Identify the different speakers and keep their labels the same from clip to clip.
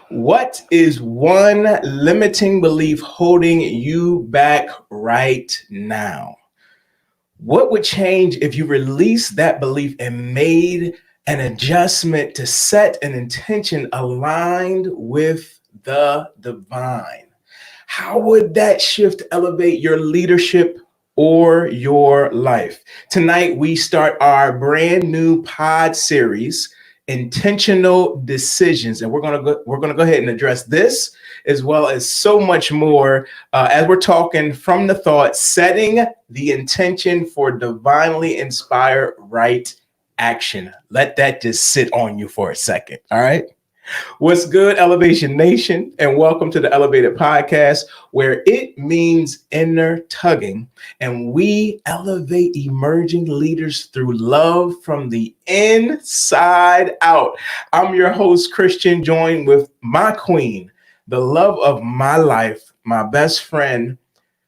Speaker 1: What is one limiting belief holding you back right now? What would change if you released that belief and made an adjustment to set an intention aligned with the divine? How would that shift elevate your leadership or your life? Tonight, we start our brand new pod series, Intentional Decisions, and we're gonna go ahead and address this as well as so much more as we're talking from the thought, setting the intention for divinely inspired right action. Let that just sit on you for a second. All right. What's good, Elevation Nation, and welcome to the Elevated Podcast, where it means inner tugging, and we elevate emerging leaders through love from the inside out. I'm your host, Christian, joined with my queen, the love of my life, my best friend,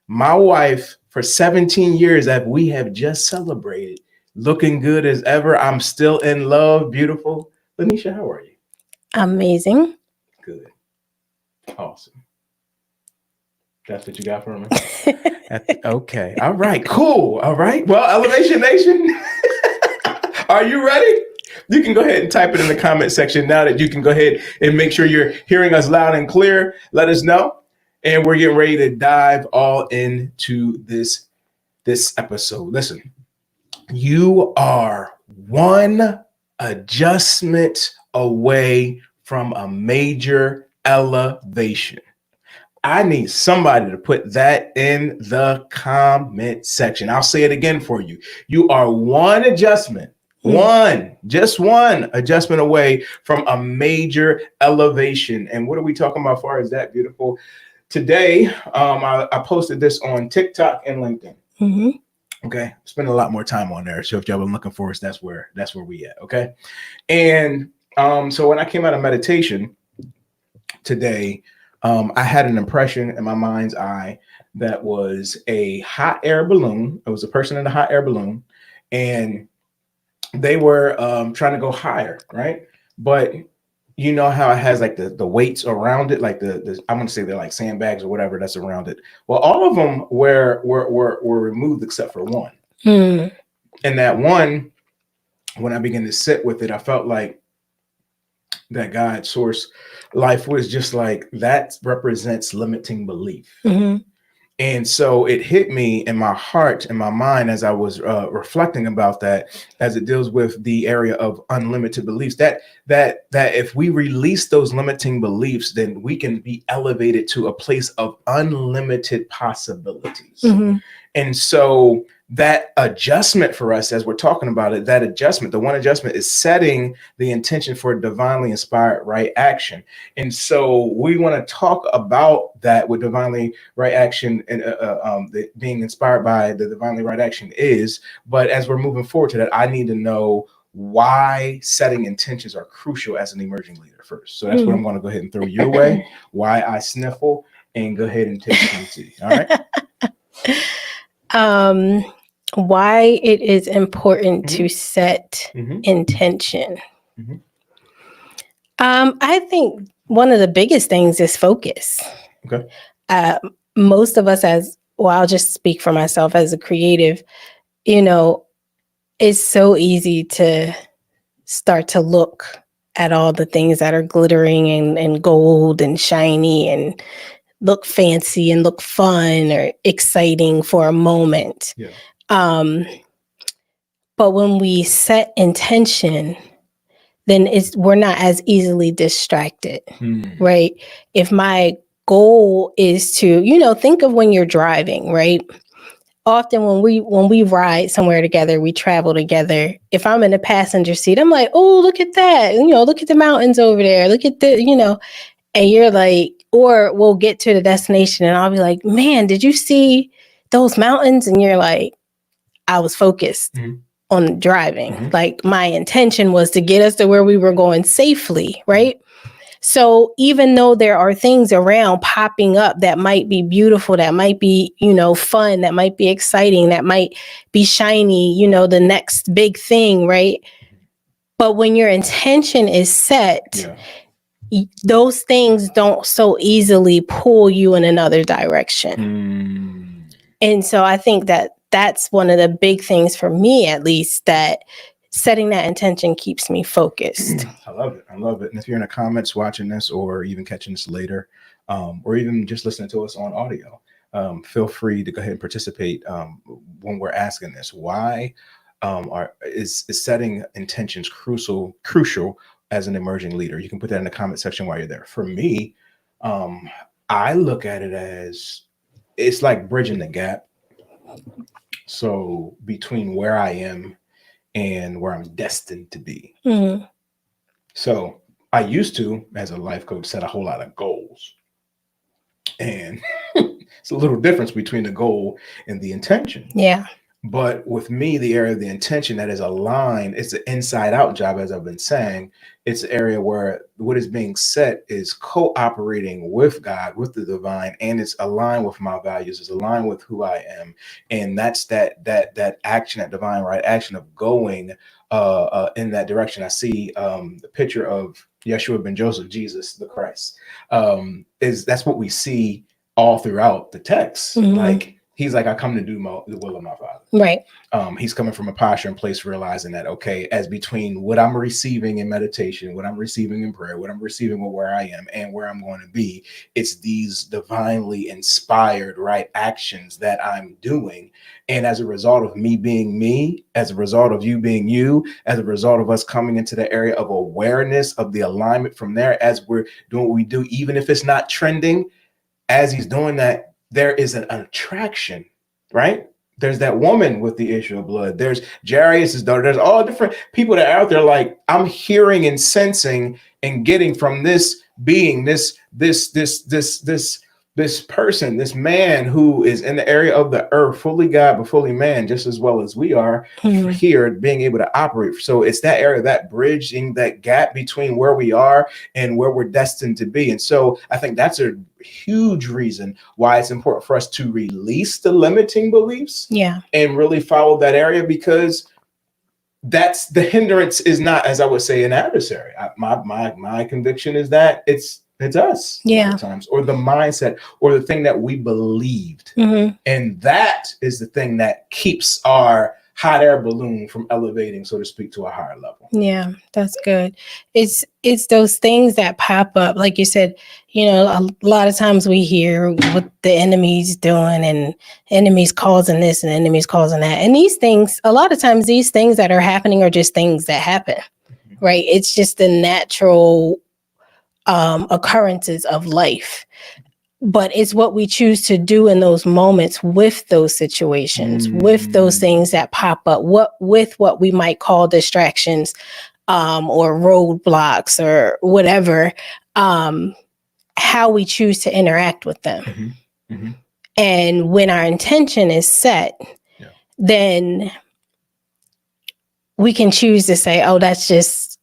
Speaker 1: my wife for 17 years that we have just celebrated. Looking good as ever. I'm still in love. Beautiful. Lyneesha, how are you?
Speaker 2: Amazing.
Speaker 1: Good. Awesome. That's what you got for me? Okay. All right. Cool. All right. Well, Elevation Nation, are you ready? You can go ahead and type it in the comment section now that you can go ahead and make sure you're hearing us loud and clear. Let us know. And we're getting ready to dive all into this episode. Listen, you are one adjustment away from a major elevation. I need somebody to put that in the comment section. I'll say it again for you. You are one adjustment, just one adjustment away from a major elevation. And what are we talking about as far as that, beautiful? Today, I posted this on TikTok and LinkedIn.
Speaker 2: Mm-hmm.
Speaker 1: Okay, spend a lot more time on there. So if y'all been looking for us, that's where we at. Okay, and so when I came out of meditation today, I had an impression in my mind's eye that was a hot air balloon. It was a person in a hot air balloon, and they were trying to go higher, right? But you know how it has like the weights around it, like the I'm gonna say they're like sandbags or whatever that's around it. Well, all of them were removed except for one. And that one, when I began to sit with it, I felt like that God source life was just like that represents limiting belief. And so it hit me in my heart and my mind as I was reflecting about that, as it deals with the area of unlimited beliefs, that if we release those limiting beliefs, then we can be elevated to a place of unlimited possibilities. And so that adjustment for us, as we're talking about it, that adjustment, the one adjustment is setting the intention for divinely inspired right action. And so we want to talk about that with divinely right action and being inspired by the divinely right action is. But as we're moving forward to that, I need to know why setting intentions are crucial as an emerging leader first. So that's what I'm going to go ahead and throw your way, why I sniffle, and go ahead and take some tea. All right.
Speaker 2: Why it is important to set intention. I think one of the biggest things is focus.
Speaker 1: Okay.
Speaker 2: Most of us I'll just speak for myself as a creative, it's so easy to start to look at all the things that are glittering and gold and shiny and look fancy and look fun or exciting for a moment.
Speaker 1: Yeah.
Speaker 2: But when we set intention, then we're not as easily distracted, right? If my goal is to, think of when you're driving, right? Often when we ride somewhere together, we travel together. If I'm in the passenger seat, I'm like, oh, look at that. Look at the mountains over there. Look at and you're like, or we'll get to the destination and I'll be like, man, did you see those mountains? And you're like, I was focused on driving. Like my intention was to get us to where we were going safely, right? So even though there are things around popping up that might be beautiful, that might be, fun, that might be exciting, that might be shiny, the next big thing, right? But when your intention is set, those things don't so easily pull you in another direction. And so I think that that's one of the big things for me, at least, that setting that intention keeps me focused.
Speaker 1: I love it. I love it. And if you're in the comments watching this, or even catching this later, or even just listening to us on audio, feel free to go ahead and participate when we're asking this. Why is setting intentions crucial as an emerging leader? You can put that in the comment section while you're there. For me, I look at it as it's like bridging the gap. So between where I am and where I'm destined to be.
Speaker 2: Mm-hmm.
Speaker 1: So I used to, as a life coach, set a whole lot of goals. And it's a little difference between the goal and the intention.
Speaker 2: Yeah.
Speaker 1: But with me, the area of the intention that is aligned, it's an inside out job, as I've been saying. It's an area where what is being set is cooperating with God, with the divine, and it's aligned with my values, it's aligned with who I am. And that's that action, that divine right action of going in that direction. I see the picture of Yeshua ben Joseph, Jesus the Christ. That's what we see all throughout the text.
Speaker 2: Mm-hmm.
Speaker 1: Like, he's like, I come to do the will of my Father.
Speaker 2: Right.
Speaker 1: He's coming from a posture and place realizing that, okay, as between what I'm receiving in meditation, what I'm receiving in prayer, what I'm receiving with where I am and where I'm going to be, it's these divinely inspired right actions that I'm doing. And as a result of me being me, as a result of you being you, as a result of us coming into the area of awareness of the alignment from there, as we're doing what we do, even if it's not trending, as he's doing that, there is an attraction, right? There's that woman with the issue of blood. There's Jairus' daughter. There's all different people that are out there. Like, I'm hearing and sensing and getting from this being, this person, this man who is in the area of the earth, fully God, but fully man, just as well as we are here, being able to operate. So it's that area, that bridging, that gap between where we are and where we're destined to be. And so I think that's a huge reason why it's important for us to release the limiting beliefs, and really follow that area, because that's the hindrance is not, as I would say, an adversary. My conviction is that it's us a lot of times, or the mindset, or the thing that we believed. And that is the thing that keeps our hot air balloon from elevating, so to speak, to a higher level.
Speaker 2: Yeah, that's good. It's those things that pop up, like you said. You know, a lot of times we hear what the enemy's doing, and enemies causing this and enemies causing that. And these things, a lot of times these things that are happening are just things that happen, right? It's just the natural occurrences of life. But it's what we choose to do in those moments, with those situations, with those things that pop up, with what we might call distractions, or roadblocks, or whatever, how we choose to interact with them. And when our intention is set, then we can choose to say, oh, that's just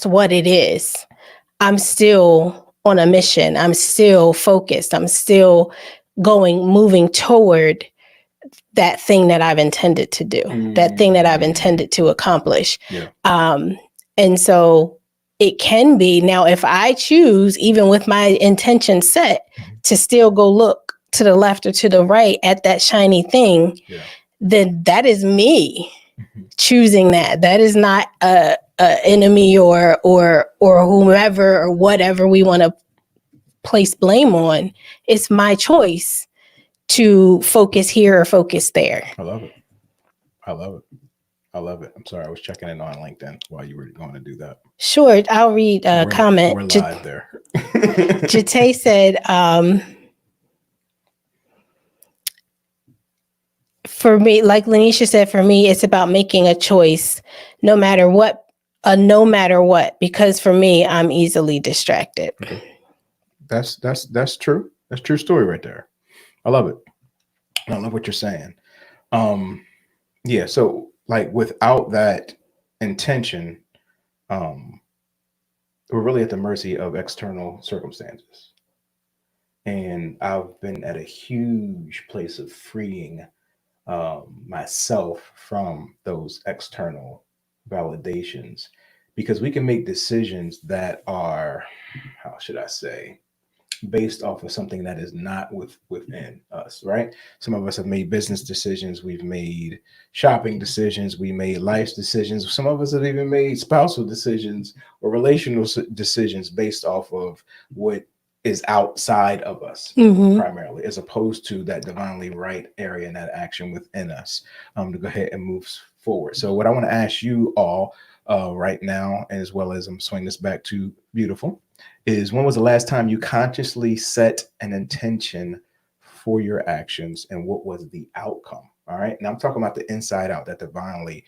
Speaker 2: what it is. I'm still on a mission. I'm still focused. I'm still moving toward that thing that I've intended to do, that thing that I've intended to accomplish. And so it can be, now, if I choose, even with my intention set, to still go look to the left or to the right at that shiny thing, then that is me choosing that. That is not a enemy or whomever or whatever we want to place blame on. It's my choice to focus here or focus there.
Speaker 1: I love it. I'm sorry, I was checking in on LinkedIn while you were going to do that.
Speaker 2: Sure, I'll read a comment.
Speaker 1: We're live there.
Speaker 2: Jate said, for me, like Lyneesha said, for me, it's about making a choice, no matter what, because for me, I'm easily distracted.
Speaker 1: That's true. That's true story right there. I love it. I love what you're saying. So like, without that intention, we're really at the mercy of external circumstances. And I've been at a huge place of freeing myself from those external validations, because we can make decisions that are, how should I say, based off of something that is not within us, right? Some of us have made business decisions, we've made shopping decisions, we made life decisions. Some of us have even made spousal decisions or relational decisions based off of what is outside of us, primarily, as opposed to that divinely right area and that action within us, to go ahead and move forward. So what I want to ask you all right now, as well as I'm swinging this back to Beautiful, is when was the last time you consciously set an intention for your actions, and what was the outcome? All right. Now I'm talking about the inside out, that divinely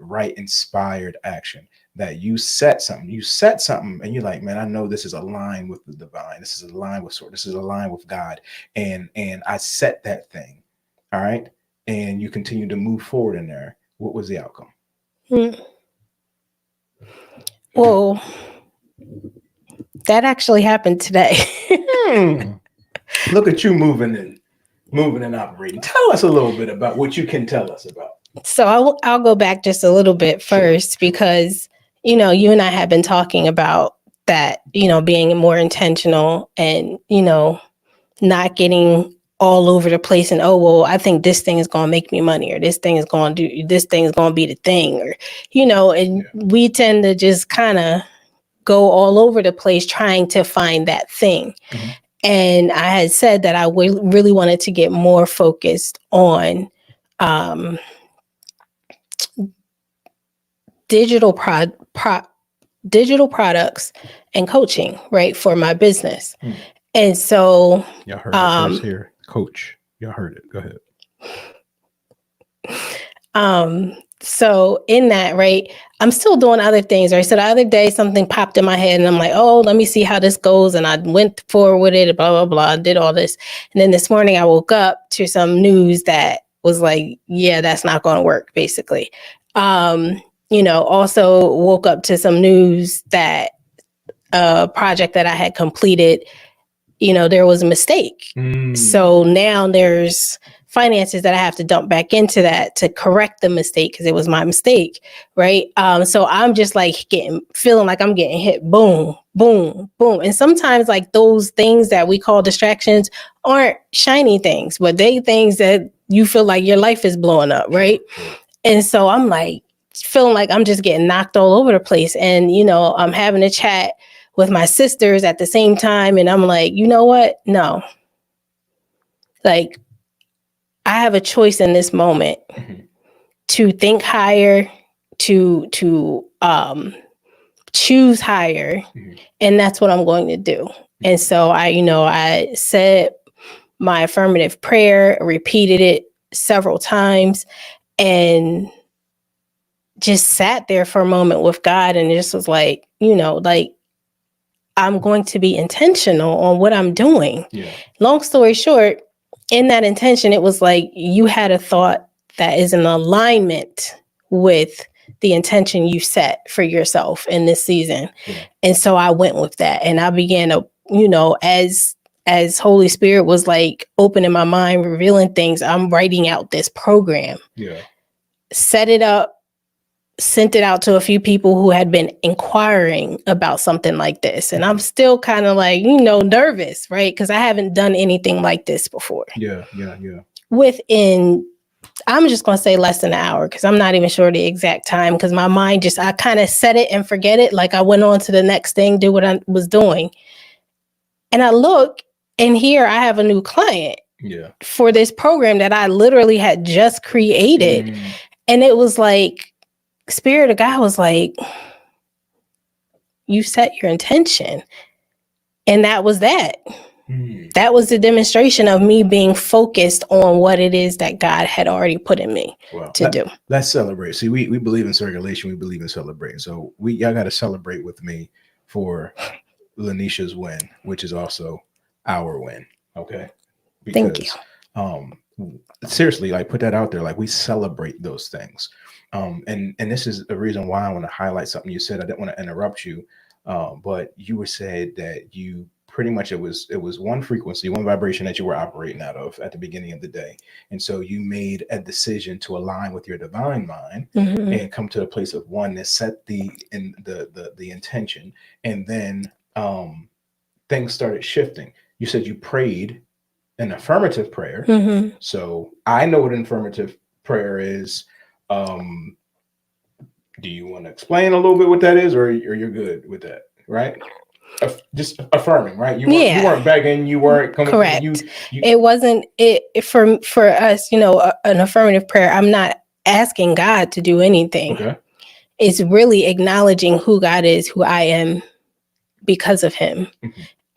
Speaker 1: right inspired action, that you set something and you're like, man, I know this is aligned with the divine. This is aligned with source. This is aligned with God. And I set that thing. All right. And you continue to move forward in there. What was the outcome?
Speaker 2: Well, that actually happened today.
Speaker 1: Look at you moving and operating. Tell us a little bit about what you can tell us about.
Speaker 2: So I'll go back just a little bit first, because, you know, you and I have been talking about that, you know, being more intentional and, you know, not getting all over the place and, oh, well, I think this thing is going to make me money, or this thing is going to do, this thing is going to be the thing, or, you know, and we tend to just kind of go all over the place trying to find that thing. And I had said that I really wanted to get more focused on digital products and coaching, right, for my business. And so
Speaker 1: y'all heard it first here, coach. Y'all heard it. Go ahead.
Speaker 2: So in that, right, I'm still doing other things, right? So the other day something popped in my head and I'm like, oh, let me see how this goes. And I went forward with it, blah, blah, blah, did all this. And then this morning I woke up to some news that was like, yeah, that's not going to work, basically. You know, also woke up to some news that a project that I had completed, you know, there was a mistake. So now there's finances that I have to dump back into that to correct the mistake, because it was my mistake, right? So I'm just like feeling like I'm getting hit, boom, boom, boom. And sometimes like those things that we call distractions aren't shiny things, but they things that you feel like your life is blowing up, right? And so I'm like feeling like I'm just getting knocked all over the place. And, you know, I'm having a chat with my sisters at the same time. And I'm like, you know what? No. Like, I have a choice in this moment to think higher, to choose higher. And that's what I'm going to do. And so I said my affirmative prayer, repeated it several times, and just sat there for a moment with God, and it just was like, you know, like, I'm going to be intentional on what I'm doing. Long story short, in that intention, it was like you had a thought that is in alignment with the intention you set for yourself in this season. And so I went with that, and I began to, you know, as Holy Spirit was like opening my mind, revealing things, I'm writing out this program. Set it up, sent it out to a few people who had been inquiring about something like this. And I'm still kind of like, you know, nervous, right? Because I haven't done anything like this before. Within, I'm just going to say less than an hour, because I'm not even sure the exact time, because my mind I kind of set it and forget it. Like I went on to the next thing, do what I was doing. And I look, and here I have a new client for this program that I literally had just created. And it was like, Spirit of God was like, you set your intention. And that was that. That was the demonstration of me being focused on what it is that God had already put in me to do.
Speaker 1: Let's celebrate. See, we believe in circulation. We believe in celebrating. So y'all got to celebrate with me for Lyneesha's win, which is also our win. Okay.
Speaker 2: Thank you.
Speaker 1: Seriously, like, put that out there. Like, we celebrate those things. And this is the reason why I want to highlight something you said. I didn't want to interrupt you, but you were said that you pretty much it was one frequency, one vibration that you were operating out of at the beginning of the day. And so you made a decision to align with your divine mind and come to a place of oneness, set the intention, and then things started shifting. You said you prayed an affirmative prayer. So I know what an affirmative prayer is. Do you want to explain a little bit what that is, or you're good with that, right? Just affirming, right? You weren't begging, you weren't coming.
Speaker 2: Correct. It wasn't it for us, an affirmative prayer. I'm not asking God to do anything.
Speaker 1: Okay.
Speaker 2: It's really acknowledging who God is, who I am because of him.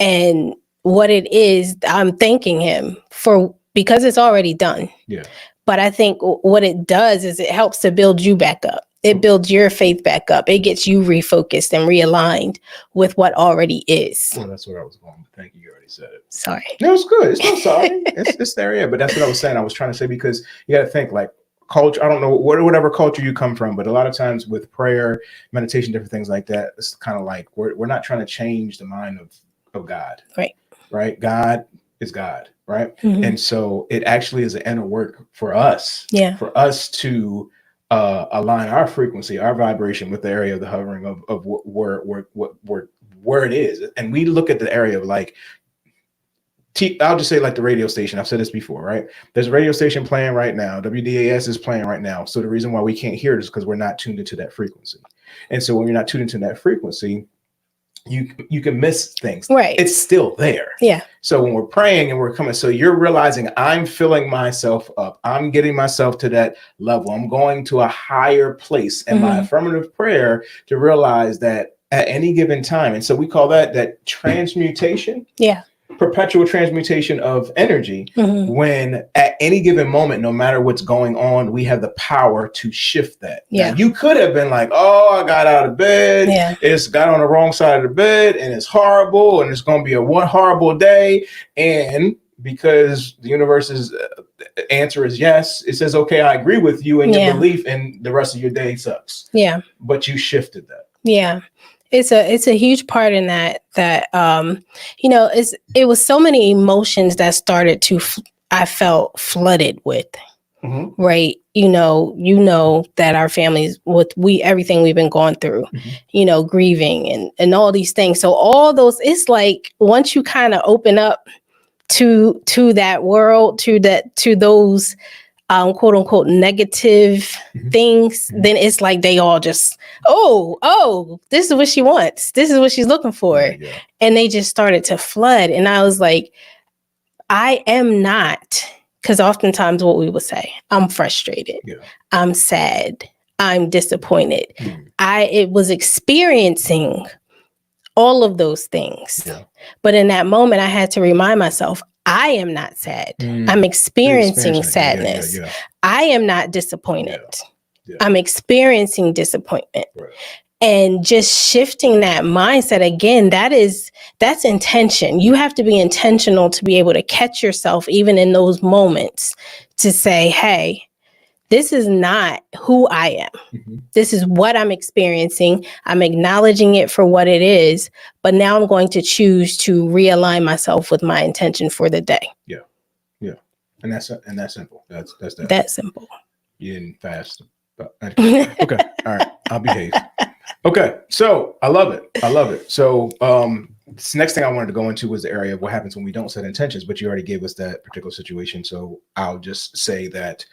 Speaker 2: And what it is, I'm thanking him for, because it's already done.
Speaker 1: Yeah.
Speaker 2: But I think what it does is it helps to build you back up. It builds your faith back up. It gets you refocused and realigned with what already is.
Speaker 1: Well, that's what I was going with. Thank you. You already said it.
Speaker 2: Sorry.
Speaker 1: No, it's good. It's not sorry. it's there, yeah. But that's what I was saying. I was trying to say, because you got to think like culture. I don't know whatever culture you come from, but a lot of times with prayer, meditation, different things like that, it's kind of like we're not trying to change the mind of God. Right. God is God. Right. And so it actually is an inner work for us.
Speaker 2: Yeah.
Speaker 1: For us to align our frequency, our vibration with the area of the hovering of where it is. And we look at the area of like, I'll just say like the radio station. I've said this before, right? There's a radio station playing right now. WDAS is playing right now. So the reason why we can't hear it is because we're not tuned into that frequency. And so when you're not tuned into that frequency, you can miss things.
Speaker 2: Right.
Speaker 1: It's still there.
Speaker 2: Yeah.
Speaker 1: So when we're praying and we're coming, so you're realizing I'm filling myself up. I'm getting myself to that level. I'm going to a higher place in my affirmative prayer to realize that at any given time. And so we call that transmutation.
Speaker 2: Yeah.
Speaker 1: Perpetual transmutation of energy, when at any given moment, no matter what's going on, we have the power to shift that.
Speaker 2: Yeah.
Speaker 1: Now, you could have been like, oh, I got out of bed. It's got on the wrong side of the bed and it's horrible. And it's going to be a one horrible day. And because the universe's answer is yes, it says, okay, I agree with you and your belief, and the rest of your day sucks. Yeah. But you shifted that.
Speaker 2: Yeah. It's a huge part in that it was so many emotions that started to, I felt flooded with, right? That our families everything we've been going through, grieving and all these things. So all those, it's like, once you kind of open up to that world, to those, quote unquote, negative things, then it's like they all just, oh, this is what she wants. This is what she's looking for. Yeah. And they just started to flood. And I was like, I am not, because oftentimes what we would say, I'm frustrated. Yeah. I'm sad. I'm disappointed. It was experiencing all of those things. Yeah. But in that moment, I had to remind myself, I am not sad. I'm experiencing sadness. Yeah. I am not disappointed. Yeah. I'm experiencing disappointment. Right. And just shifting that mindset again, that's intention. You have to be intentional to be able to catch yourself even in those moments to say, hey, this is not who I am. This is what I'm experiencing. I'm acknowledging it for what it is, but now I'm going to choose to realign myself with my intention for the day. Yeah.
Speaker 1: Yeah. And that's simple.
Speaker 2: That's simple.
Speaker 1: You didn't fast. Okay. All right. I'll behave. Okay. So I love it. So, this next thing I wanted to go into was the area of what happens when we don't set intentions, but you already gave us that particular situation. So I'll just say that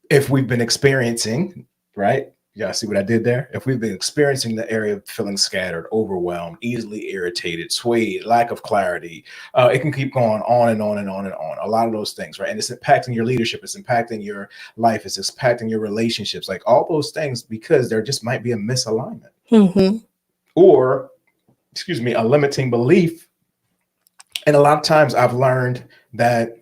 Speaker 1: if we've been experiencing, right? Y'all see what I did there? If we've been experiencing the area of feeling scattered, overwhelmed, easily irritated, swayed, lack of clarity, it can keep going on and on and on and on. A lot of those things, right? And it's impacting your leadership. It's impacting your life. It's impacting your relationships, like all those things, because there just might be a misalignment or, a limiting belief. And a lot of times I've learned that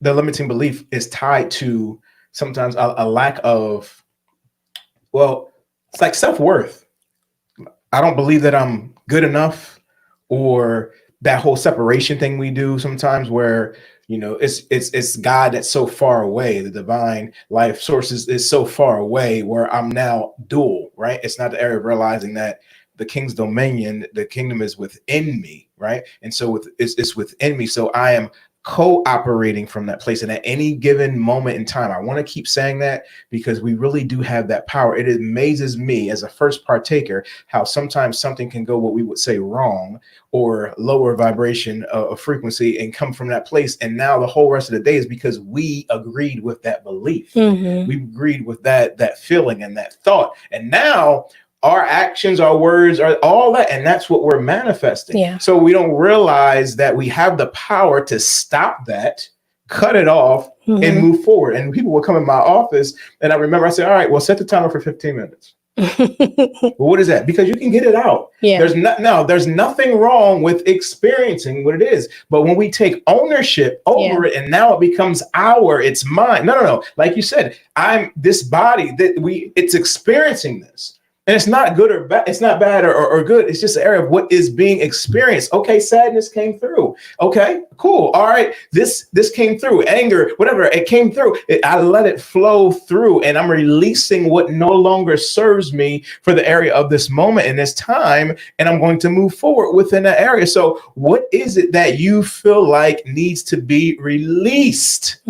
Speaker 1: the limiting belief is tied to sometimes a lack of, it's like self-worth. I don't believe that I'm good enough, or that whole separation thing we do sometimes where, it's God that's so far away. The divine life sources is so far away where I'm now dual, right? It's not the area of realizing that the king's dominion, the kingdom is within me, right? And so it's within me. So I am cooperating from that place. And at any given moment in time, I want to keep saying that because we really do have that power. It amazes me as a first partaker how sometimes something can go what we would say wrong or lower vibration of frequency and come from that place. And now the whole rest of the day is because we agreed with that belief. Mm-hmm. We agreed with that feeling and that thought. And now our actions, our words, are all that. And that's what we're manifesting. Yeah. So we don't realize that we have the power to stop that, cut it off, mm-hmm. and move forward. And people would come in my office and I remember I said, all right, well, set the timer for 15 minutes. Well, what is that? Because you can get it out. Yeah. There's nothing wrong with experiencing what it is. But when we take ownership over it and now it becomes it's mine. No. Like you said, I'm this body it's experiencing this. And it's not good or bad. It's not bad or good. It's just an area of what is being experienced. Okay, sadness came through. Okay, cool. All right, this came through. Anger, whatever, it came through. I let it flow through, and I'm releasing what no longer serves me for the area of this moment and this time, and I'm going to move forward within that area. So what is it that you feel like needs to be released?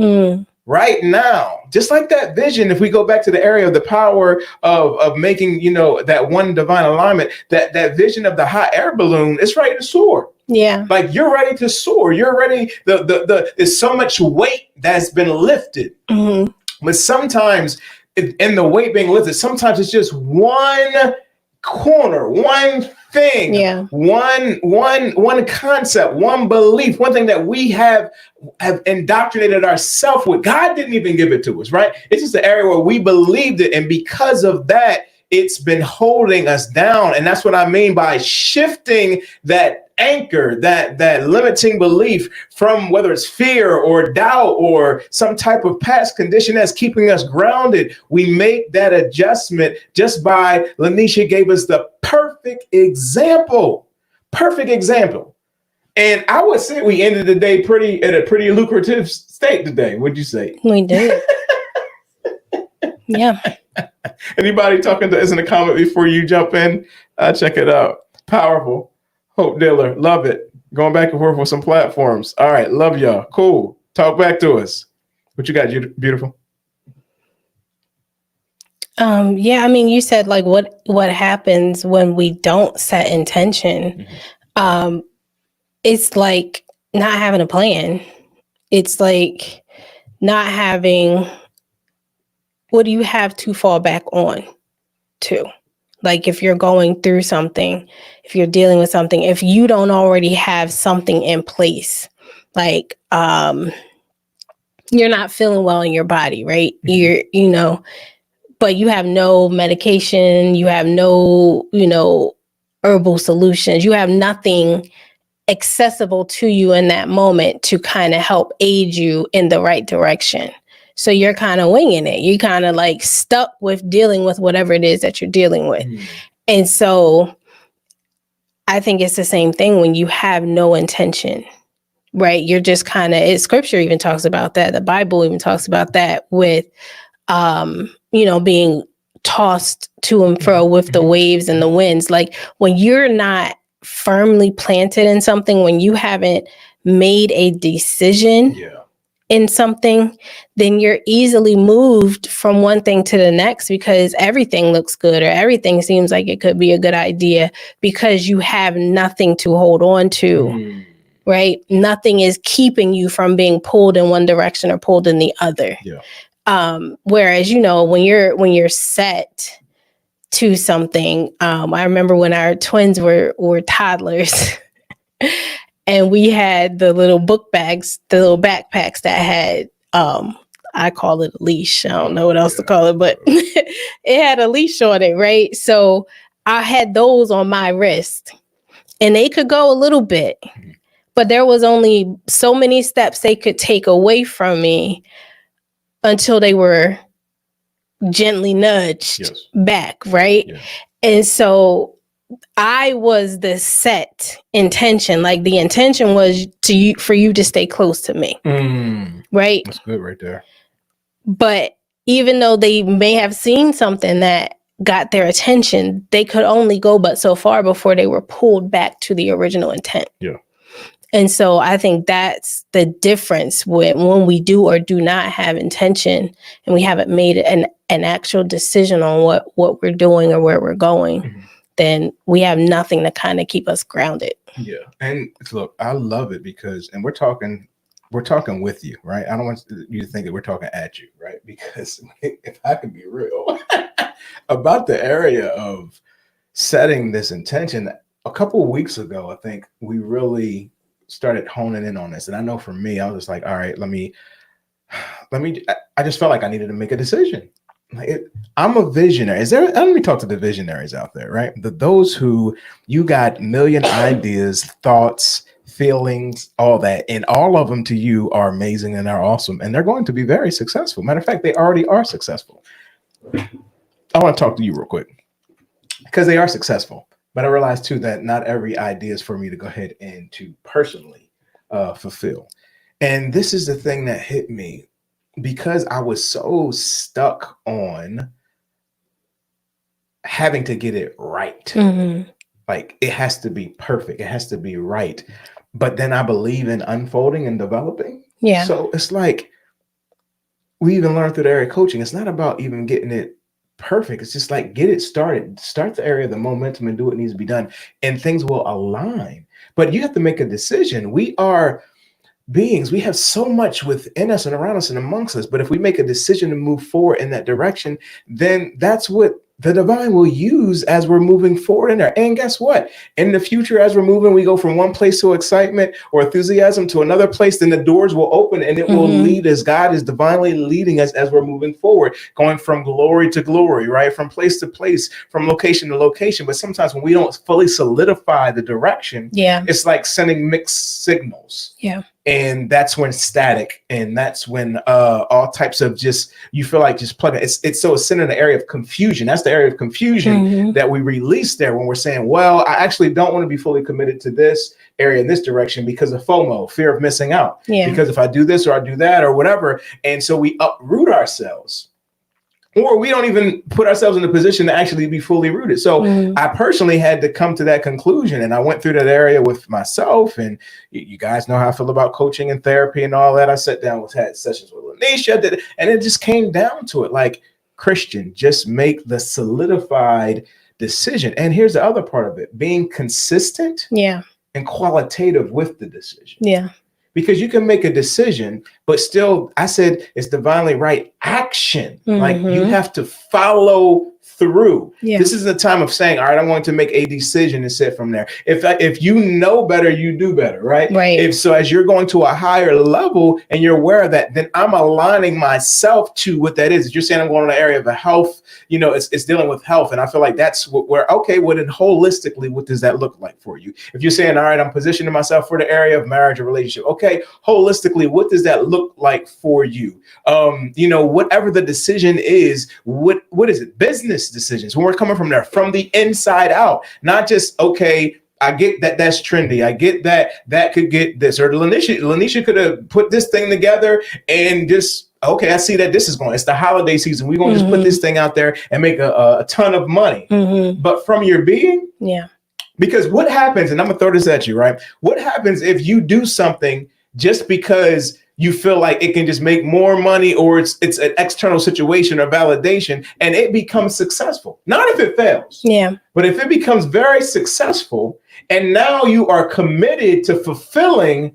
Speaker 1: Right now, just like that vision, if we go back to the area of the power of making, that one divine alignment, that vision of the hot air balloon is ready to soar. Yeah. Like you're ready to soar. You're ready. There's so much weight that's been lifted. Mm-hmm. But sometimes in the weight being lifted, sometimes it's just one corner, one thing, one concept, one belief, one thing that we have indoctrinated ourselves with. God didn't even give it to us, right? It's just the area where we believed it. And because of that, it's been holding us down. And that's what I mean by shifting that anchor, that limiting belief from whether it's fear or doubt or some type of past condition that's keeping us grounded. We make that adjustment just by Lyneesha gave us the perfect example. And I would say we ended the day at a pretty lucrative state today. What'd you say?
Speaker 2: We did. Yeah.
Speaker 1: Anybody talking to us in the comment before you jump in? Check it out. Powerful. Hope Diller. Love it. Going back and forth with some platforms. All right. Love y'all. Cool. Talk back to us. What you got, beautiful?
Speaker 2: Yeah, I mean, you said like what happens when we don't set intention. Mm-hmm. It's like not having a plan. It's like not having, what do you have to fall back on to? Like if you're going through something, if you're dealing with something, if you don't already have something in place, like you're not feeling well in your body, right? Mm-hmm. But you have no medication, you have no, herbal solutions, you have nothing accessible to you in that moment to kind of help aid you in the right direction. So you're kind of winging it. You're kind of like stuck with dealing with whatever it is that you're dealing with. Mm. And so I think it's the same thing when you have no intention, right? You're just kind of, scripture even talks about that. The Bible even talks about that with, being tossed to and fro with the waves and the winds. Like when you're not firmly planted in something, when you haven't made a decision in something, then you're easily moved from one thing to the next because everything looks good or everything seems like it could be a good idea because you have nothing to hold on to, right? Nothing is keeping you from being pulled in one direction or pulled in the other. Yeah. Whereas, when you're set to something, I remember when our twins were toddlers and we had the little book bags, the little backpacks that had, I call it a leash. I don't know what else to call it, but it had a leash on it, right? So I had those on my wrist and they could go a little bit, but there was only so many steps they could take away from me until they were gently nudged back, right? Yeah. And so I was the set intention, like the intention was for you to stay close to me, right?
Speaker 1: That's good right there.
Speaker 2: But even though they may have seen something that got their attention, they could only go but so far before they were pulled back to the original intent.
Speaker 1: Yeah.
Speaker 2: And so I think that's the difference when we do or do not have intention and we haven't made an actual decision on what we're doing or where we're going, then we have nothing to kind of keep us grounded.
Speaker 1: Yeah. And look, I love it because, and we're talking with you, right? I don't want you to think that we're talking at you, right? Because if I can be real about the area of setting this intention, a couple of weeks ago, I think we really started honing in on this. And I know for me, I was just like, all right, I just felt like I needed to make a decision. I'm a visionary. Let me talk to the visionaries out there, right? Those who you got million ideas, thoughts, feelings, all that, and all of them to you are amazing and are awesome. And they're going to be very successful. Matter of fact, they already are successful. I want to talk to you real quick because they are successful. But I realized too that not every idea is for me to go ahead and to personally fulfill. And this is the thing that hit me because I was so stuck on having to get it right. Mm-hmm. Like it has to be perfect. It has to be right. But then I believe in unfolding and developing. Yeah. So it's like we even learned through the area of coaching. It's not about even getting it perfect. It's just like get it started. Start the area of the momentum and do what needs to be done. And things will align. But you have to make a decision. We are beings. We have so much within us and around us and amongst us. But if we make a decision to move forward in that direction, then that's what the divine will use as we're moving forward in there. And guess what? In the future, as we're moving, we go from one place to excitement or enthusiasm to another place, then the doors will open and it will lead us. God is divinely leading us as we're moving forward, going from glory to glory, right? From place to place, from location to location. But sometimes when we don't fully solidify the direction, it's like sending mixed signals. Yeah. And that's when static, and that's when all types of you feel like just plug it. It's centered in the area of confusion. That's the area of confusion that we release there when we're saying, well, I actually don't want to be fully committed to this area in this direction because of FOMO, fear of missing out. Yeah. Because if I do this or I do that or whatever. And so we uproot ourselves. Or we don't even put ourselves in a position to actually be fully rooted. So I personally had to come to that conclusion. And I went through that area with myself. And you guys know how I feel about coaching and therapy and all that. I sat down had sessions with Lyneesha. And it just came down to it. Like, Christian, just make the solidified decision. And here's the other part of it. Being consistent and qualitative with the decision. Yeah. Because you can make a decision, but still, I said it's divinely right action. Like you have to follow through. Yeah. This is the time of saying, all right, I'm going to make a decision and sit from there. If you know better, you do better, right? Right. If so, as you're going to a higher level and you're aware of that, then I'm aligning myself to what that is. If you're saying I'm going to an area of health, it's dealing with health. And I feel like that's where, okay, well then holistically, what does that look like for you? If you're saying, all right, I'm positioning myself for the area of marriage or relationship. Okay, holistically, what does that look like for you? Whatever the decision is, what is it? Business decisions. When we're coming from there, from the inside out, not just, okay, I get that that's trendy. I get that could get this, or Lyneesha could have put this thing together and just, okay, I see that this is going, it's the holiday season. We're going to just put this thing out there and make a ton of money. But from your being, because what happens, and I'm gonna throw this at you, right? What happens if you do something just because you feel like it can just make more money, or it's an external situation or validation, and it becomes successful? Not if it fails. Yeah. But if it becomes very successful, and now you are committed to fulfilling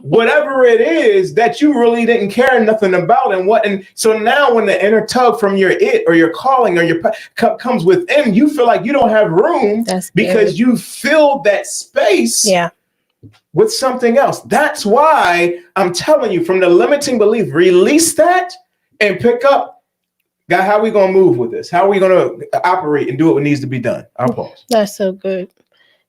Speaker 1: whatever it is that you really didn't care nothing about, and so now when the inner tug from your it or your calling or your comes within, you feel like you don't have room because you filled that space. Yeah. With something else. That's why I'm telling you, from the limiting belief, release that and pick up, God, how are we going to move with this? How are we going to operate and do what needs to be done? I'll pause. That's so good.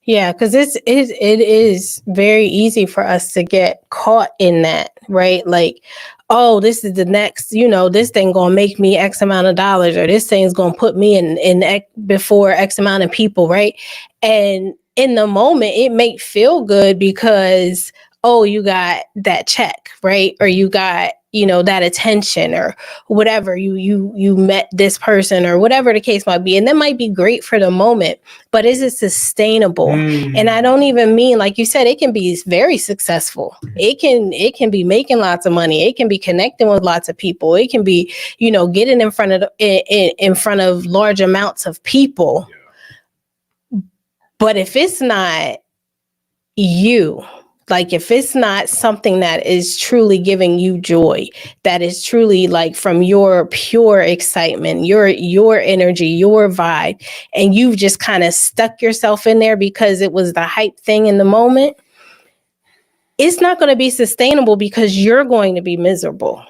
Speaker 1: Yeah, because it is very easy for us to get caught in that, right? Like, oh, this is the next, this thing going to make me X amount of dollars, or this thing's going to put me in before X amount of people, right? And in the moment, it may feel good because, oh, you got that check, right? Or you got
Speaker 2: that attention or whatever, you met this person or whatever the case might be, and that might be great for the moment, but is it sustainable? And I don't even mean, like you said, it can be very successful, it can be making lots of money, it can be connecting with lots of people, it can be getting in front of large amounts of people. But if it's not you, like if it's not something that is truly giving you joy, that is truly like from your pure excitement, your energy, your vibe, and you've just kind of stuck yourself in there because it was the hype thing in the moment, it's not going to be sustainable because you're going to be miserable.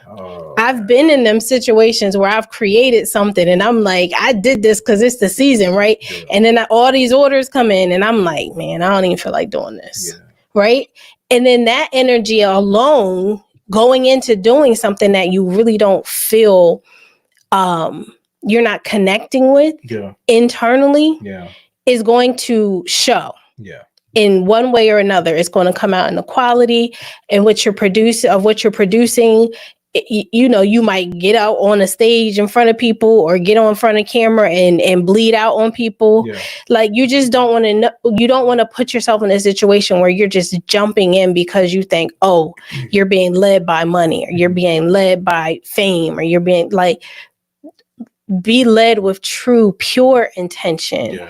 Speaker 2: I've been in them situations where I've created something and I'm like, I did this because it's the season, right? Yeah. And then all these orders come in and I'm like, man, I don't even feel like doing this, right? And then that energy alone going into doing something that you really don't feel you're not connecting with internally is going to show. In one way or another. It's going to come out in the quality and what you're producing. You might get out on a stage in front of people or get on front of camera and bleed out on people. Like you just don't want to know, you don't want to put yourself in a situation where you're just jumping in because you think, oh, you're being led by money or you're being led by fame or you're being like, be led with true, pure intention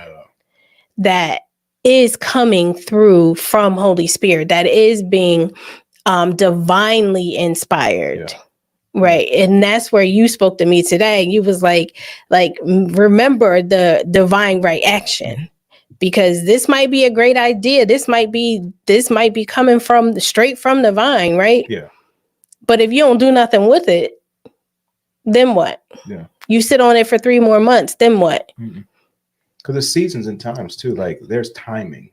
Speaker 2: that is coming through from Holy Spirit, that is being divinely inspired. Right. And that's where you spoke to me today. You was like, remember the divine right action, because this might be a great idea. This might be coming straight from the vine. Right. Yeah. But if you don't do nothing with it, then what? Yeah. You sit on it for 3 more months. Then what? Mm-mm.
Speaker 1: Because there's seasons and times too, like there's timing.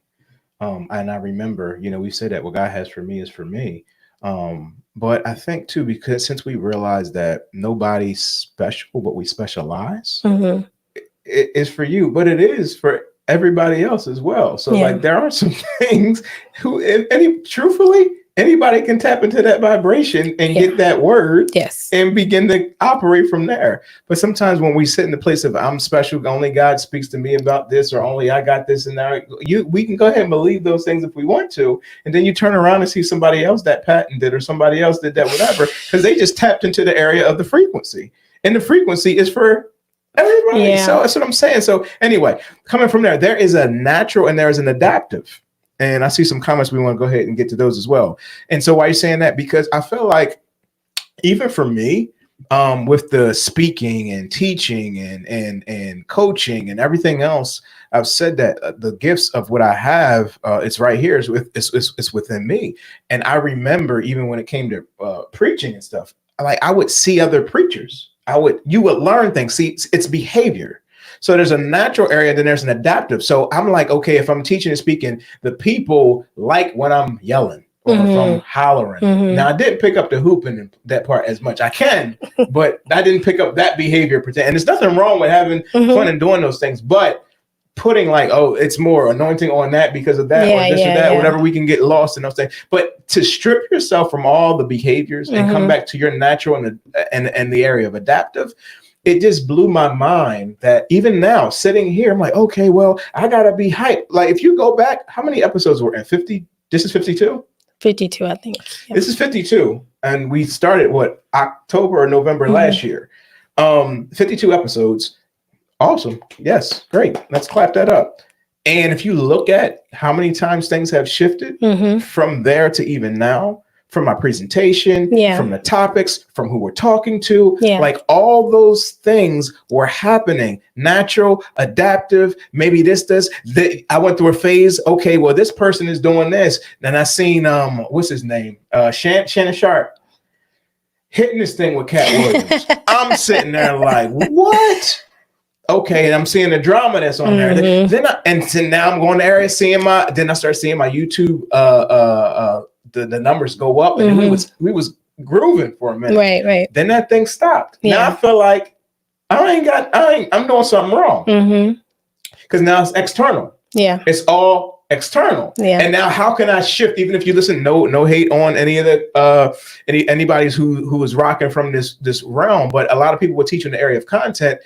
Speaker 1: And I remember, we say that what God has for me is for me. But I think too, because since we realize that nobody's special, but we specialize, it is for you, but it is for everybody else as well. So like there are some things truthfully, anybody can tap into that vibration and get that word and begin to operate from there. But sometimes when we sit in the place of I'm special, only God speaks to me about this, or only I got this and now we can go ahead and believe those things if we want to. And then you turn around and see somebody else that patented or somebody else did that, whatever, because they just tapped into the area of the frequency. And the frequency is for everybody. Yeah. So that's what I'm saying. So anyway, coming from there is a natural and there is an adaptive. And I see some comments. We want to go ahead and get to those as well. And so why are you saying that? Because I feel like even for me, with the speaking and teaching and coaching and everything else, I've said that the gifts of what I have, it's right here. It's within me. And I remember even when it came to preaching and stuff, like I would see other preachers. You would learn things. See, it's behavior. So there's a natural area, then there's an adaptive. So I'm like, okay, if I'm teaching and speaking, the people like when I'm yelling or if I'm hollering. Now, I didn't pick up the hooping and that part as much. I can, but I didn't pick up that behavior. And there's nothing wrong with having fun and doing those things, but putting like, oh, it's more anointing on that because of that or this or that, whatever, we can get lost in those things. But to strip yourself from all the behaviors and come back to your natural and the area of adaptive, it just blew my mind that even now sitting here, I'm like, okay, well, I gotta be hyped. Like if you go back, how many episodes were in 50? This is 52?
Speaker 2: 52, I think.
Speaker 1: Yeah. This is 52. And we started October or November last year. 52 episodes. Awesome. Yes. Great. Let's clap that up. And if you look at how many times things have shifted from there to even now, from my presentation, from the topics, from who we're talking to, like all those things were happening. Natural, adaptive, maybe I went through a phase. Okay, well, this person is doing this. Then I seen, what's his name? Shannon Sharp hitting this thing with Cat Williams. I'm sitting there like, what? Okay, and I'm seeing the drama that's on there. Then now I'm going to area then I start seeing my YouTube, the numbers go up, and then we was grooving for a minute. Right. Then that thing stopped. Yeah. Now I feel like I'm doing something wrong. Because now it's external. Yeah. It's all external.
Speaker 2: Yeah.
Speaker 1: And now how can I shift? Even if you listen, no hate on any of the anybody's who is rocking from this realm, but a lot of people will teach you in the area of content,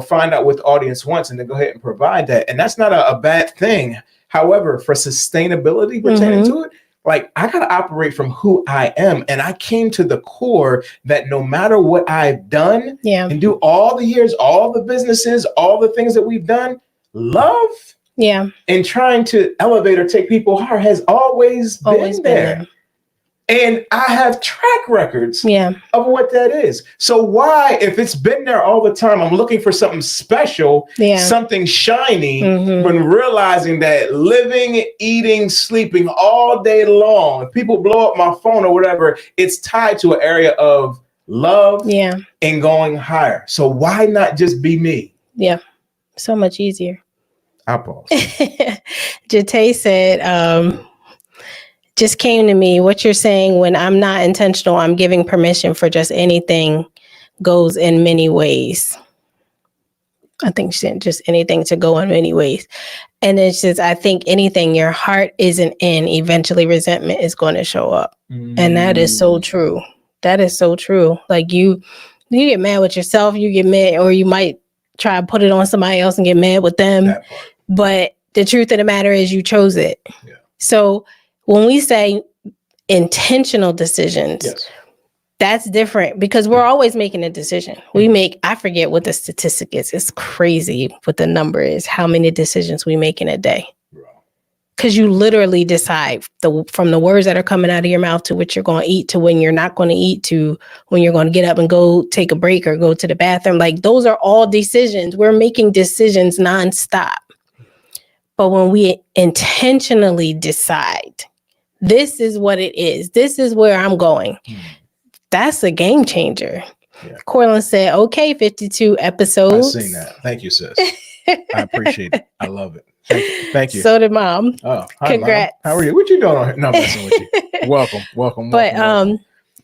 Speaker 1: find out what the audience wants and then go ahead and provide that. And that's not a bad thing. However, for sustainability pertaining to it, like I gotta operate from who I am. And I came to the core that no matter what I've done and do all the years, all the businesses, all the things that we've done, love and trying to elevate or take people higher has always been there. And I have track records of what that is. So why, if it's been there all the time, I'm looking for something special, something shiny, when realizing that living, eating, sleeping all day long, if people blow up my phone or whatever, it's tied to an area of love and going higher. So why not just be me?
Speaker 2: Yeah. So much easier.
Speaker 1: I pause.
Speaker 2: Jate said, just came to me, what you're saying, when I'm not intentional, I'm giving permission for just anything goes in many ways. I think she said just anything to go in many ways. And it's just, I think anything your heart isn't in, eventually resentment is going to show up. And that is so true. That is so true. Like you get mad with yourself, you get mad, or you might try to put it on somebody else and get mad with them. But the truth of the matter is you chose it. Yeah. So when we say intentional decisions, that's different because we're always making a decision. I forget what the statistic is. It's crazy what the number is, how many decisions we make in a day. Because you literally decide from the words that are coming out of your mouth to what you're going to eat, to when you're not going to eat, to when you're going to get up and go take a break or go to the bathroom. Like those are all decisions. We're making decisions nonstop. But when we intentionally decide, this is what it is, this is where I'm going, that's a game changer. Corlin said, okay, 52 episodes.
Speaker 1: I've seen that. Thank you, sis. I appreciate it. I love it. Thank you.
Speaker 2: So did Mom.
Speaker 1: Oh, hi,
Speaker 2: congrats.
Speaker 1: Mom. How are you? What you doing on here? No, I'm messing with you. Welcome.
Speaker 2: But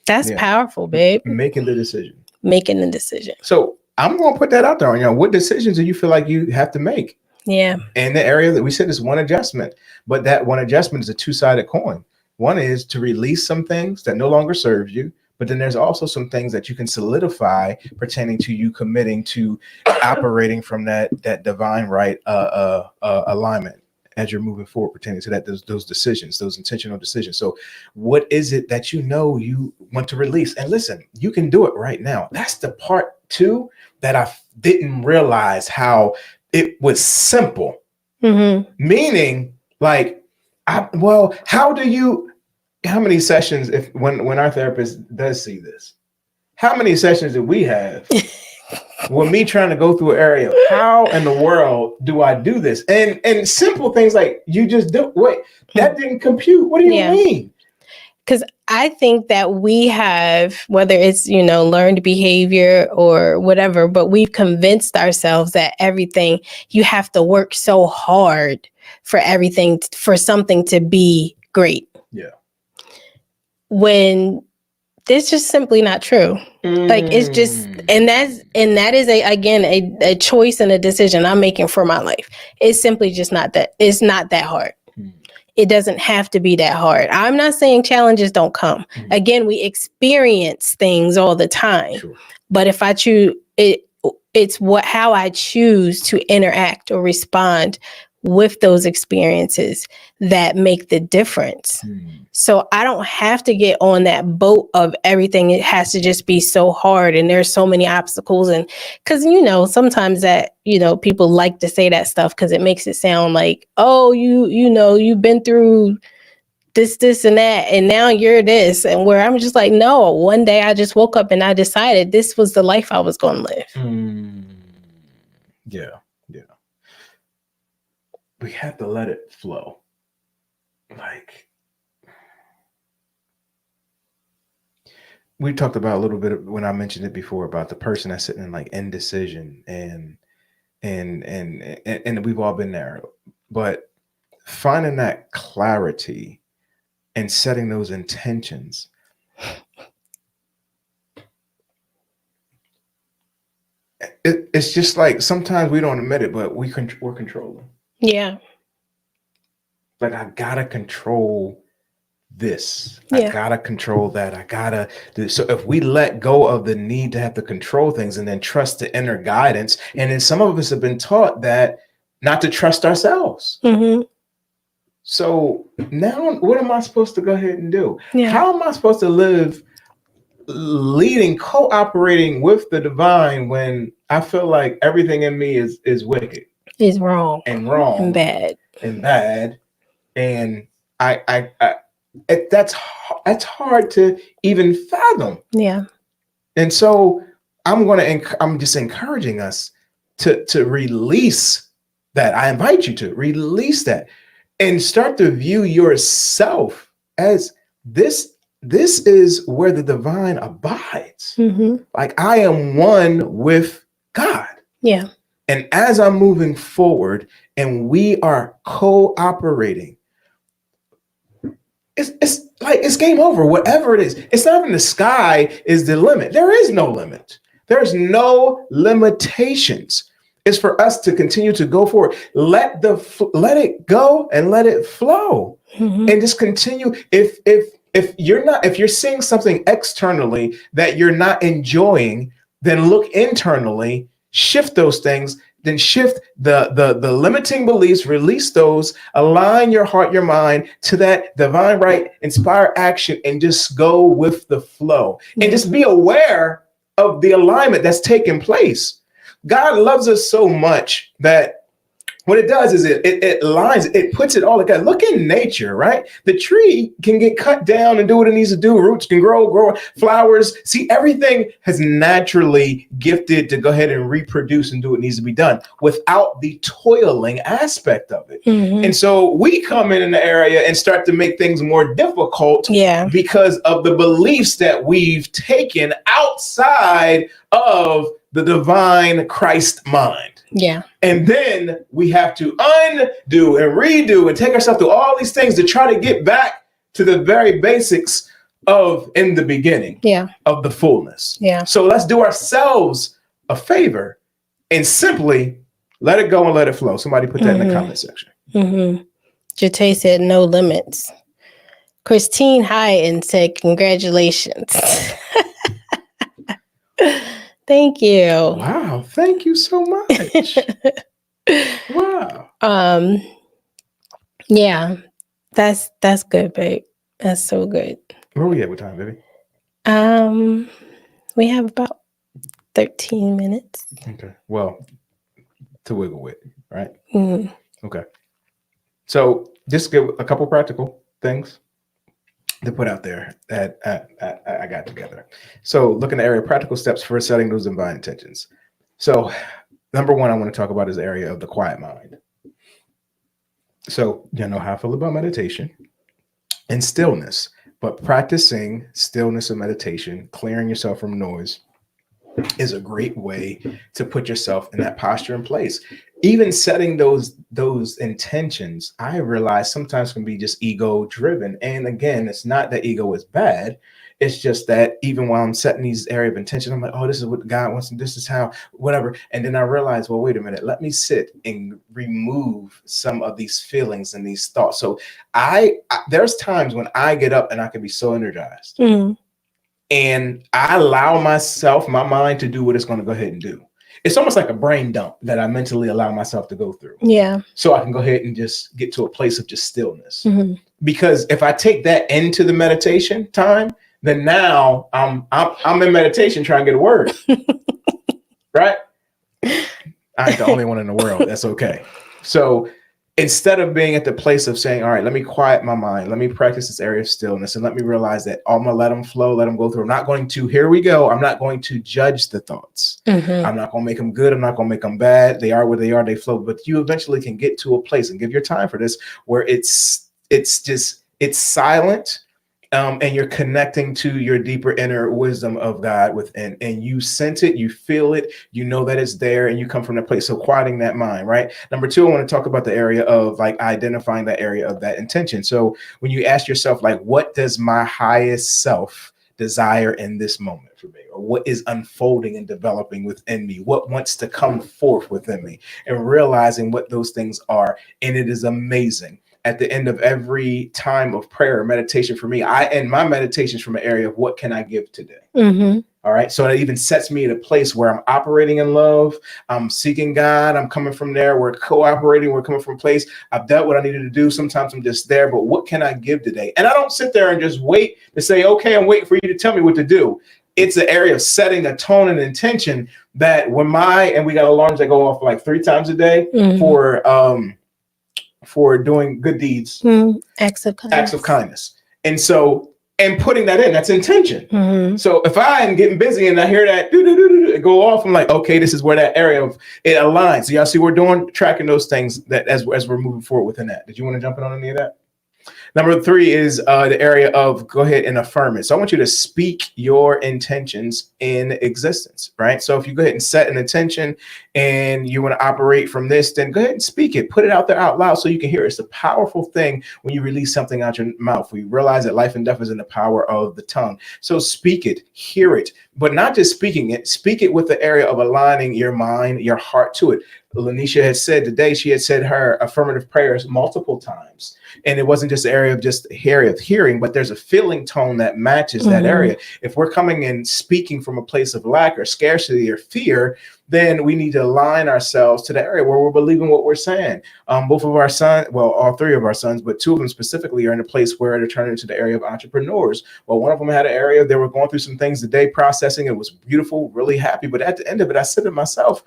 Speaker 2: that's powerful, babe.
Speaker 1: Making the decision.
Speaker 2: So
Speaker 1: I'm going to put that out there on you. What decisions do you feel like you have to make?
Speaker 2: Yeah.
Speaker 1: And the area that we said is one adjustment, but that one adjustment is a two-sided coin. One is to release some things that no longer serve you, but then there's also some things that you can solidify pertaining to you committing to operating from that divine right alignment as you're moving forward pertaining to that, those decisions, those intentional decisions. So what is it that you want to release? And listen, you can do it right now. That's the part too that I didn't realize how it was simple. Meaning like, how many sessions, when our therapist does see this, how many sessions did we have with me trying to go through an area of how in the world do I do this? And simple things like you just do, wait, that didn't compute. What do you mean?
Speaker 2: Because I think that we have, whether it's, learned behavior or whatever, but we've convinced ourselves that everything, you have to work so hard for everything, for something to be great.
Speaker 1: Yeah.
Speaker 2: When it's just simply not true. Like it's just, and that is a choice and a decision I'm making for my life. It's simply just not that. It's not that hard. It doesn't have to be that hard. I'm not saying challenges don't come. Again, we experience things all the time. Sure. But if I choose it's how I choose to interact or respond with those experiences that make the difference. So I don't have to get on that boat of everything. It has to just be so hard. And there's so many obstacles. And because, sometimes that, people like to say that stuff because it makes it sound like, oh, you've been through this and that. And now you're this. And where I'm just like, no, one day I just woke up and I decided this was the life I was going to live.
Speaker 1: Yeah. We have to let it flow. Like we talked about a little bit when I mentioned it before about the person that's sitting in like indecision and we've all been there, but finding that clarity and setting those intentions. It's just like sometimes we don't admit it, but we're controlling.
Speaker 2: Yeah.
Speaker 1: like I gotta control this.
Speaker 2: Yeah.
Speaker 1: I gotta control that. I gotta do. So if we let go of the need to have to control things and then trust the inner guidance, and then some of us have been taught that not to trust ourselves.
Speaker 2: Mm-hmm.
Speaker 1: So now what am I supposed to go ahead and do?
Speaker 2: Yeah.
Speaker 1: How am I supposed to live leading, cooperating with the divine when I feel like everything in me is wicked?
Speaker 2: Is wrong
Speaker 1: And
Speaker 2: bad.
Speaker 1: and bad. And that's hard to even fathom.
Speaker 2: Yeah.
Speaker 1: And so I'm just encouraging us to release that. I invite you to release that and start to view yourself as this is where the divine abides.
Speaker 2: Mm-hmm.
Speaker 1: Like I am one with God.
Speaker 2: Yeah.
Speaker 1: And as I'm moving forward and we are cooperating, it's like it's game over, whatever it is. It's not even the sky is the limit. There is no limit. There's no limitations. It's for us to continue to go forward. Let it go and let it flow.
Speaker 2: Mm-hmm.
Speaker 1: And just continue. If you're seeing something externally that you're not enjoying, then look internally, shift those things, then shift the limiting beliefs, release those, align your heart, your mind to that divine right, inspire action, and just go with the flow. And just be aware of the alignment that's taking place. God loves us so much that what it does is it aligns, it puts it all together. Look in nature, right? The tree can get cut down and do what it needs to do. Roots can grow flowers. See, everything has naturally gifted to go ahead and reproduce and do what needs to be done without the toiling aspect of it.
Speaker 2: Mm-hmm.
Speaker 1: And so we come in the area and start to make things more difficult because of the beliefs that we've taken outside of the divine Christ mind.
Speaker 2: Yeah.
Speaker 1: And then we have to undo and redo and take ourselves through all these things to try to get back to the very basics of in the beginning of the fullness.
Speaker 2: Yeah.
Speaker 1: So let's do ourselves a favor and simply let it go and let it flow. Somebody put that in the comment section.
Speaker 2: Mm-hmm. Jate said no limits. Christine Hyatt said congratulations. Thank you.
Speaker 1: Wow, thank you so much. Wow.
Speaker 2: Yeah, that's good, babe. That's so good.
Speaker 1: Where are we at with time, baby?
Speaker 2: We have about 13 minutes.
Speaker 1: Okay. Well, to wiggle with, right?
Speaker 2: Mm-hmm.
Speaker 1: Okay. So just give a couple practical things to put out there that I got together. So looking at the area of practical steps for setting those divine intentions. So number one, I want to talk about is the area of the quiet mind. So you know how I feel about meditation and stillness, but practicing stillness and meditation, clearing yourself from noise, is a great way to put yourself in that posture in place. Even setting those intentions, I realize sometimes can be just ego driven. And again, it's not that ego is bad. It's just that even while I'm setting these area of intention, I'm like, oh, this is what God wants, and this is how, whatever. And then I realize, well, wait a minute, let me sit and remove some of these feelings and these thoughts. So there's times when I get up and I can be so energized. Mm-hmm. And I allow my mind to do what it's going to go ahead and do. It's almost like a brain dump that I mentally allow myself to go through. Yeah. So I can go ahead and just get to a place of just stillness. Mm-hmm. Because if I take that into the meditation time, then now I'm in meditation trying to get a word. Right? I ain't the only one in the world. That's okay. So instead of being at the place of saying, all right, let me quiet my mind, let me practice this area of stillness, and let me realize that I'm going to let them flow, let them go through. I'm not going to, here we go. I'm not going to judge the thoughts. Mm-hmm. I'm not going to make them good. I'm not going to make them bad. They are what they are. They flow. But you eventually can get to a place, and give your time for this, where it's silent. And you're connecting to your deeper inner wisdom of God within, and you sense it, you feel it, you know that it's there, and you come from that place. So quieting that mind, right? Number two, I want to talk about the area of like identifying that area of that intention. So when you ask yourself, like, what does my highest self desire in this moment for me? Or what is unfolding and developing within me? What wants to come forth within me? And realizing what those things are. And it is amazing. at the end of every time of prayer or meditation for me, I end my meditations from an area of what can I give today?
Speaker 2: Mm-hmm.
Speaker 1: All right. So it even sets me in a place where I'm operating in love. I'm seeking God. I'm coming from there. We're cooperating. We're coming from a place. I've done what I needed to do. Sometimes I'm just there, but what can I give today? And I don't sit there and just wait to say, okay, I'm waiting for you to tell me what to do. It's an area of setting a tone and intention that when and we got alarms that go off like 3 times a day for doing good deeds,
Speaker 2: acts of
Speaker 1: kindness. And so, and putting that in, that's intention.
Speaker 2: Mm-hmm.
Speaker 1: So if I am getting busy and I hear that it go off, I'm like, okay, this is where that area of it aligns. So y'all see we're tracking those things that as we're moving forward within that. Did you want to jump in on any of that? Number 3 is the area of go ahead and affirm it. So I want you to speak your intentions in existence, right? So if you go ahead and set an intention and you want to operate from this, then go ahead and speak it. Put it out there out loud so you can hear it. It's a powerful thing when you release something out your mouth. We realize that life and death is in the power of the tongue. So speak it, hear it, but not just speaking it. Speak it with the area of aligning your mind, your heart to it. Lyneesha had said today, she had said her affirmative prayers multiple times. And it wasn't just the area of hearing, but there's a feeling tone that matches that area. If we're coming and speaking from a place of lack or scarcity or fear, then we need to align ourselves to the area where we're believing what we're saying. Both of our sons, well, all 3 of our sons, but 2 of them specifically are in a place where they're turning into the area of entrepreneurs. Well, one of them had an area, they were going through some things today, processing. It was beautiful, really happy. But at the end of it, I said to myself,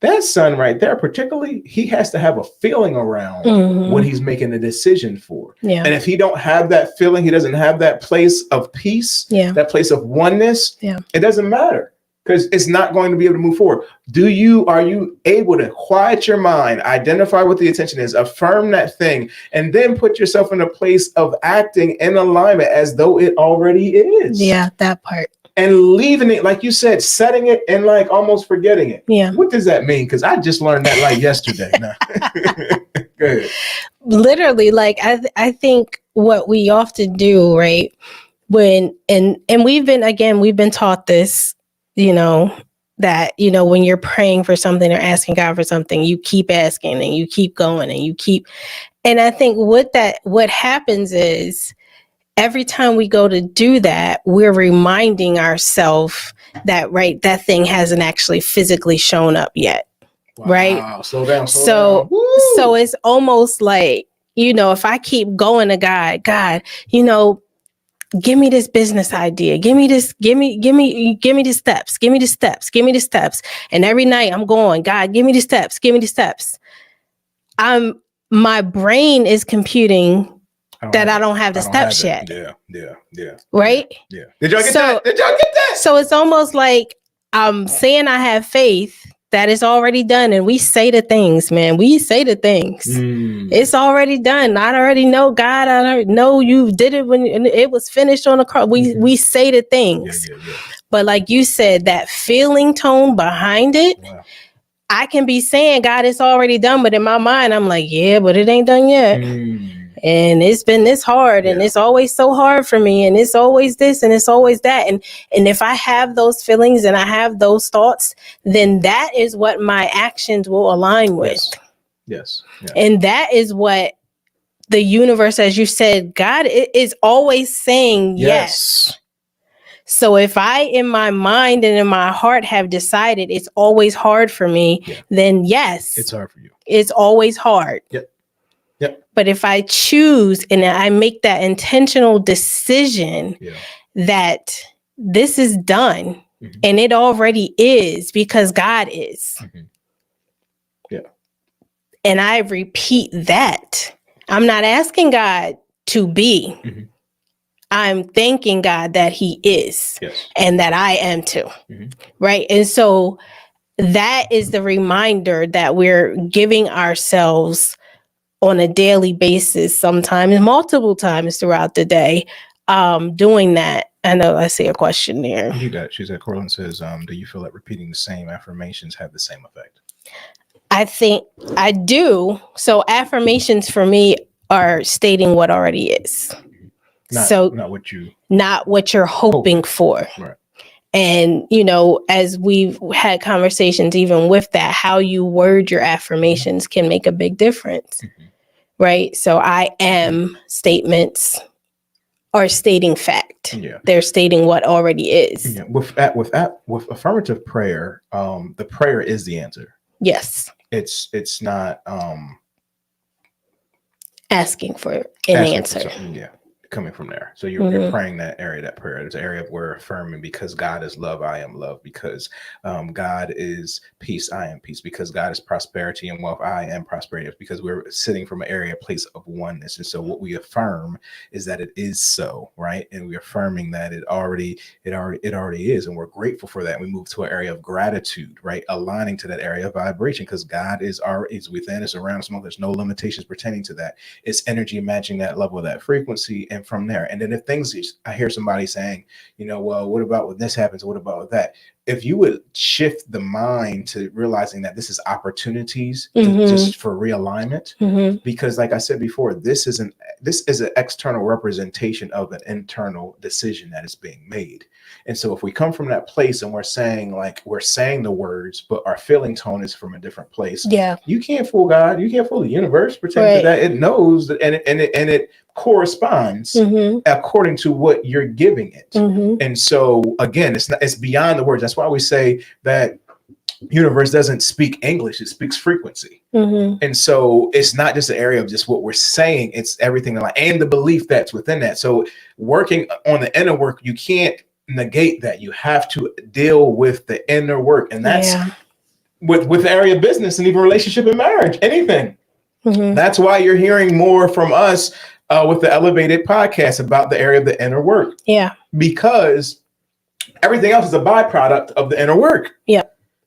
Speaker 1: that son right there, particularly, he has to have a feeling around what he's making a decision for.
Speaker 2: Yeah.
Speaker 1: And if he don't have that feeling, he doesn't have that place of peace, that place of oneness, it doesn't matter because it's not going to be able to move forward. Are you able to quiet your mind, identify what the intention is, affirm that thing, and then put yourself in a place of acting in alignment as though it already is?
Speaker 2: Yeah, that part.
Speaker 1: And leaving it, like you said, setting it and like almost forgetting it.
Speaker 2: Yeah.
Speaker 1: What does that mean? Because I just learned that like yesterday. Go ahead.
Speaker 2: Literally, like I think what we often do, right? And we've been taught this, that, when you're praying for something or asking God for something, you keep asking and you keep going and I think what happens is, every time we go to do that, we're reminding ourselves that, right, that thing hasn't actually physically shown up yet. Wow. Right?
Speaker 1: Slow down.
Speaker 2: So it's almost like, if I keep going to God, give me this business idea. Give me the steps. And every night I'm going, God, give me the steps. My brain is computing that I don't have the steps yet.
Speaker 1: Yeah.
Speaker 2: Right?
Speaker 1: Yeah. Did y'all get that?
Speaker 2: So it's almost like I'm saying I have faith that it's already done. And we say the things, man. We say the things. It's already done. I already know, God. I already know you did it when it was finished on the cross. We say the things. Yeah. But like you said, that feeling tone behind it, I can be saying, God, it's already done. But in my mind, I'm like, yeah, but it ain't done yet. And it's been this hard and it's always so hard for me. And it's always this and it's always that. And if I have those feelings and I have those thoughts, then that is what my actions will align with.
Speaker 1: Yes.
Speaker 2: And that is what the universe, as you said, God is always saying yes. So if I, in my mind and in my heart, have decided it's always hard for me, then yes.
Speaker 1: It's hard for you.
Speaker 2: It's always hard.
Speaker 1: Yep.
Speaker 2: But if I choose and I make that intentional decision that this is done and it already is because God is. And I repeat that. I'm not asking God to be. I'm thanking God that he is and that I am too. Right. And so that is the reminder that we're giving ourselves on a daily basis, sometimes multiple times throughout the day, doing that. I know I see a question there.
Speaker 1: She said, Corlin says, do you feel that repeating the same affirmations have the same effect?
Speaker 2: I think I do. So affirmations for me are stating what already is. Not what you're hoping for.
Speaker 1: Right.
Speaker 2: And, as we've had conversations, even with that, how you word your affirmations can make a big difference. right? So I am statements are stating fact.
Speaker 1: Yeah.
Speaker 2: They're stating what already is.
Speaker 1: Yeah. With affirmative prayer, the prayer is the answer.
Speaker 2: Yes.
Speaker 1: It's not
Speaker 2: Asking for an answer.
Speaker 1: Yeah, coming from there. So you're praying that area, that prayer. There's an area where affirming, because God is love, I am love. Because God is peace, I am peace. Because God is prosperity and wealth, I am prosperity. It's because we're sitting from an area, place of oneness. And so what we affirm is that it is so, right? And we're affirming that it already is, and we're grateful for that. And we move to an area of gratitude, right? Aligning to that area of vibration, because God is within us, around us. There's no limitations pertaining to that. It's energy matching that level of that frequency, and from there. And then if things, I hear somebody saying, well, what about when this happens? What about with that? If you would shift the mind to realizing that this is opportunities just for realignment, because like I said before, this is an external representation of an internal decision that is being made. And so if we come from that place and we're saying the words, but our feeling tone is from a different place, you can't fool God, you can't fool the universe. Pretend to that it knows that, and it corresponds according to what you're giving it. And so again, it's beyond the words. That's why we say that universe doesn't speak English, it speaks frequency. And so it's not just an area of just what we're saying, it's everything and the belief that's within that. So working on the inner work, you can't negate that. You have to deal with the inner work, and that's with the area of business and even relationship and marriage, anything. That's why you're hearing more from us with the Elevated podcast about the area of the inner work. Because everything else is a byproduct of the inner work.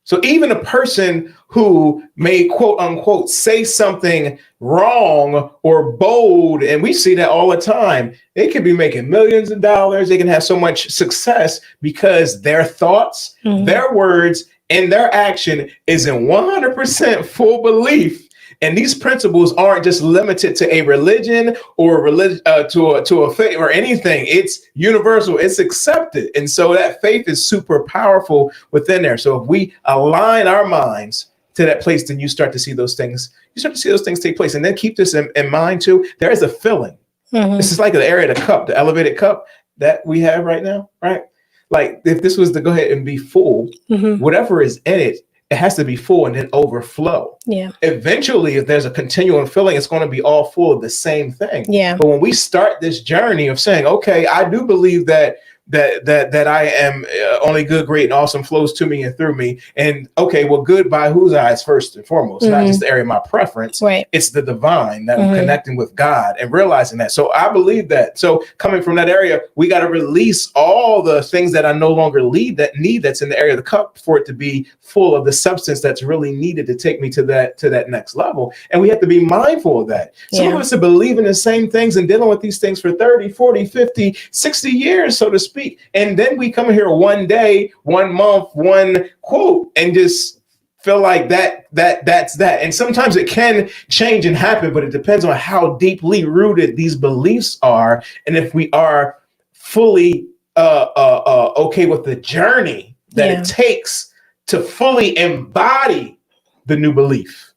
Speaker 1: So even a person who may quote unquote say something wrong or bold, and we see that all the time, they could be making millions of dollars. They can have so much success because their thoughts, their words, and their action is in 100% full belief. And these principles aren't just limited to a religion or to a faith or anything. It's universal. It's accepted. And so that faith is super powerful within there. So if we align our minds to that place, then you start to see those things. You start to see those things take place. And then keep this in mind too. There is a filling. This is like the area of the cup, the elevated cup that we have right now, right? Like if this was to go ahead and be full, whatever is in it, it has to be full and then overflow. Eventually, if there's a continual filling, it's going to be all full of the same thing. But when we start this journey of saying, okay, I do believe that I am only good, great, and awesome flows to me and through me. And okay, well, good by whose eyes first and foremost, not just the area of my preference. It's the divine that I'm connecting with God and realizing that. So I believe that. So coming from that area, we got to release all the things that I no longer that's in the area of the cup for it to be full of the substance that's really needed to take me to that next level. And we have to be mindful of that. Some of us are believing the same things and dealing with these things for 30, 40, 50, 60 years, so to speak. And then we come here one day, 1 month, one quote, and just feel like that's that. And sometimes it can change and happen, but it depends on how deeply rooted these beliefs are. And if we are fully okay with the journey that it takes to fully embody the new belief.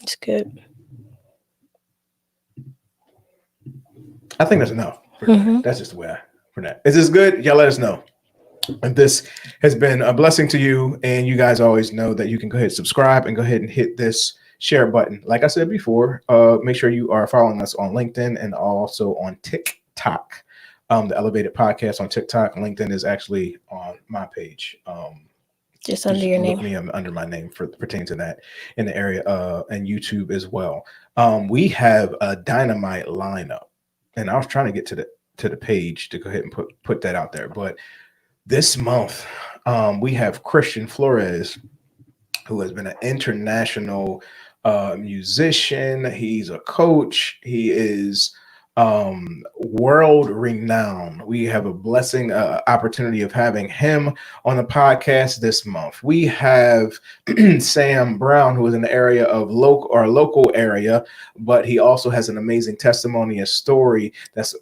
Speaker 2: It's good.
Speaker 1: I think that's enough. That's just the way for that. Is this good? Y'all let us know. If this has been a blessing to you, and you guys always know that you can go ahead and subscribe and go ahead and hit this share button. Like I said before, make sure you are following us on LinkedIn and also on TikTok. The Elevated Podcast on TikTok. LinkedIn is actually on my page.
Speaker 2: Just under your name.
Speaker 1: Me under my name for pertaining to that in the area, and YouTube as well. We have a dynamite lineup. And I was trying to get to the page to go ahead and put that out there. But this month, we have Christian Flores, who has been an international musician. He's a coach. He is world renowned. We have a blessing, opportunity of having him on the podcast this month. We have Sam Brown, who is in the area of local area, but he also has an amazing testimony and story.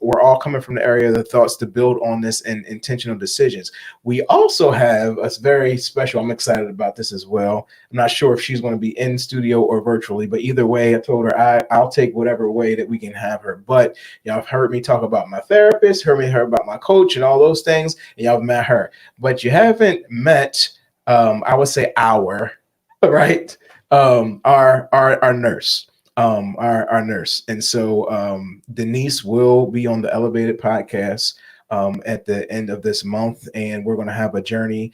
Speaker 1: We're all coming from the area of the thoughts to build on this and intentional decisions. We also have a very special, I'm excited about this as well. I'm not sure if she's going to be in studio or virtually, but either way, I told her I'll take whatever way that we can have her. But y'all have heard me talk about my therapist, heard about my coach and all those things, and y'all have met her. But you haven't met, I would say our nurse. Our nurse. And so Denise will be on the Elevated podcast at the end of this month, and we're going to have a journey,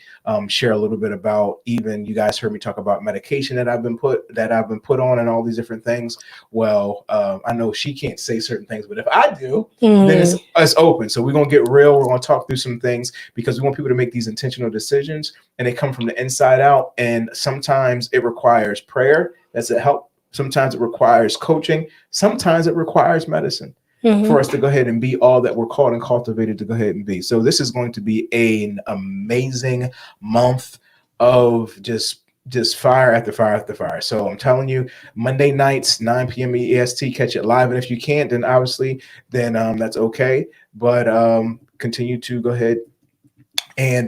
Speaker 1: share a little bit about, even you guys heard me talk about medication that I've been put on and all these different things. Well, I know she can't say certain things, but if I do, then it's open. So we're going to get real. We're going to talk through some things because we want people to make these intentional decisions, and they come from the inside out. And sometimes it requires prayer. That's a help. Sometimes it requires coaching. Sometimes it requires medicine. For us to go ahead and be all that we're called and cultivated to go ahead and be. So this is going to be an amazing month of just fire after fire after fire. So I'm telling you, Monday nights, 9 p.m. EST, catch it live. And if you can't, then obviously, that's okay. But continue to go ahead and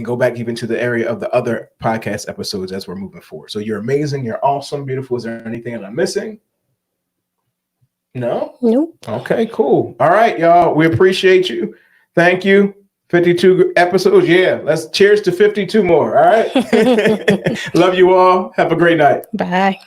Speaker 1: go back even to the area of the other podcast episodes as we're moving forward. So you're amazing. You're awesome, beautiful. Is there anything that I'm missing? No?
Speaker 2: Nope.
Speaker 1: Okay, cool. All right, y'all. We appreciate you. Thank you. 52 episodes. Yeah. Let's cheers to 52 more. All right. Love you all. Have a great night.
Speaker 2: Bye.